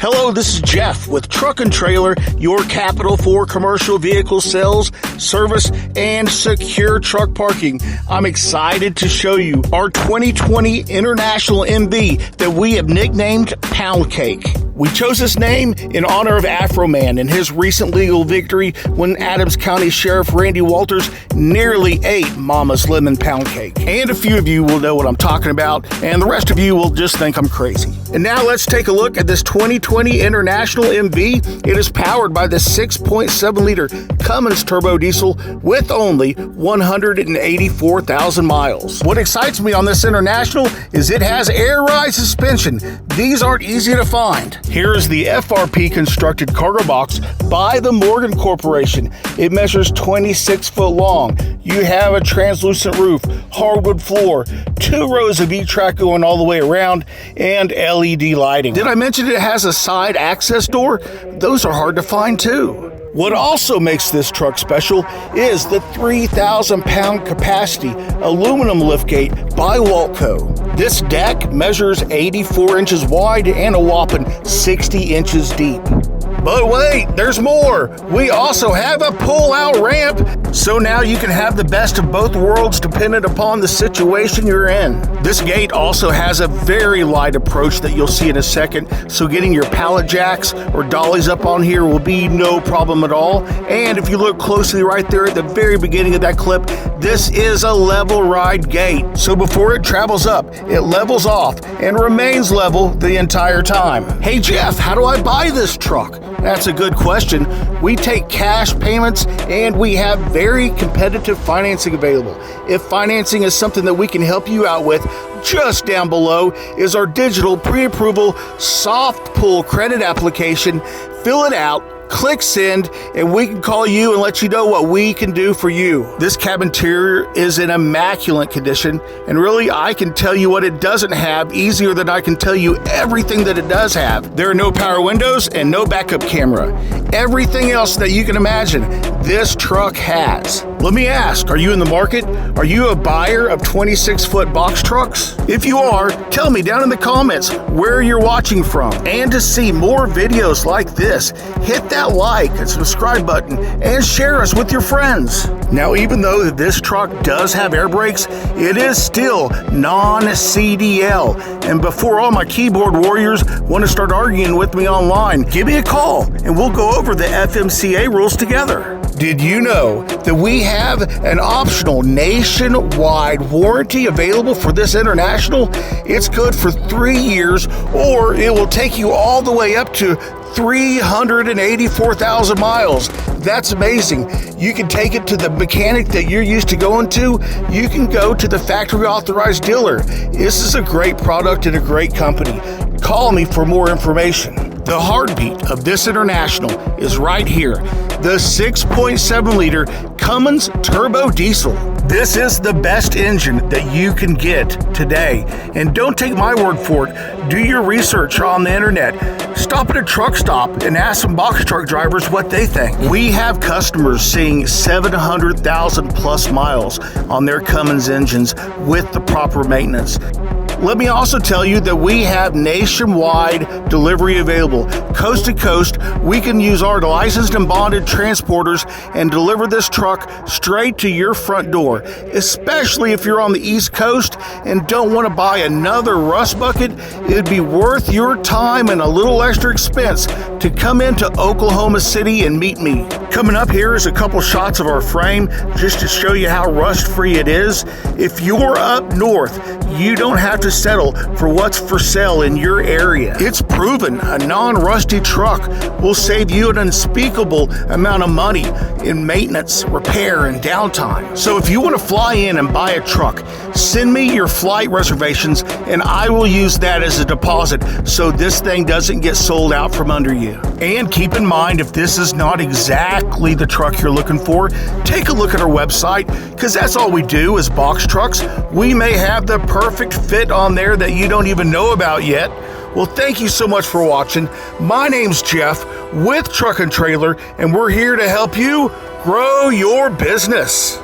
Hello, this is Jeff with Truck-n-Trailer, your capital for commercial vehicle sales, service, and secure truck parking. I'm excited to show you our 2020 International MV that we have nicknamed Pound Cake. We chose this name in honor of Afroman and his recent legal victory when Adams County Sheriff Randy Walters nearly ate Mama's lemon pound cake. And a few of you will know what I'm talking about, and the rest of you will just think I'm crazy. And now let's take a look at this 2020 International MV. It is powered by the 6.7-liter Cummins turbo diesel with only 184,000 miles. What excites me on this International is it has air ride suspension. These aren't easy to find. Here is the FRP constructed cargo box by the Morgan Corporation. It measures 26 foot long. You have a translucent roof, hardwood floor, 2 rows of E-track going all the way around, and LED lighting. Did I mention it has a side access door? Those are hard to find too. What also makes this truck special is the 3,000-pound capacity aluminum liftgate by Waltco. This deck measures 84 inches wide and a whopping 60 inches deep. But wait, there's more. We also have a pull-out ramp, so now you can have the best of both worlds dependent upon the situation you're in. This gate also has a very light approach that you'll see in a second, so getting your pallet jacks or dollies up on here will be no problem at all. And if you look closely right there at the very beginning of that clip, this is a level ride gate. So before it travels up, it levels off and remains level the entire time. Hey Jeff, how do I buy this truck? That's a good question. We take cash payments and we have very competitive financing available. If financing is something that we can help you out with, just down below is our digital pre-approval soft pull credit application. Fill it out, click send, and we can call you and let you know what we can do for you. This cab interior is in immaculate condition, and really I can tell you what it doesn't have easier than I can tell you everything that it does have. There are no power windows and no backup camera. Everything else that you can imagine, this truck has. Let me ask, are you in the market? Are you a buyer of 26-foot box trucks? If you are, tell me down in the comments where you're watching from. And to see more videos like this, hit that like and subscribe button and share us with your friends. Now, even though this truck does have air brakes, it is still non-CDL. And before all my keyboard warriors want to start arguing with me online, give me a call and we'll go over the FMCA rules together. Did you know that we have an optional nationwide warranty available for this International? It's good for 3 years, or it will take you all the way up to 384,000 miles. That's amazing. You can take it to the mechanic that you're used to going to. You can go to the factory authorized dealer. This is a great product and a great company. Call me for more information. The heartbeat of this International is right here. The 6.7-liter Cummins turbo diesel. This is the best engine that you can get today. And don't take my word for it. Do your research on the internet. Stop at a truck stop and ask some box truck drivers what they think. We have customers seeing 700,000 plus miles on their Cummins engines with the proper maintenance. Let me also tell you that we have nationwide delivery available. Coast to coast, we can use our licensed and bonded transporters and deliver this truck straight to your front door, especially if you're on the East Coast and don't want to buy another rust bucket. It'd be worth your time and a little extra expense to come into Oklahoma City and meet me. Coming up here is a couple shots of our frame just to show you how rust-free it is. If you're up north, you don't have to settle for what's for sale in your area. It's proven a non-rusty truck will save you an unspeakable amount of money in maintenance, repair, and downtime. So if you want to fly in and buy a truck, send me your flight reservations and I will use that as a deposit so this thing doesn't get sold out from under you. And keep in mind, if this is not exactly the truck you're looking for, take a look at our website, because that's all we do is box trucks. We may have the perfect fit on there that you don't even know about yet. Well, thank you so much for watching. My name's Jeff with Truck-n-Trailer, and we're here to help you grow your business.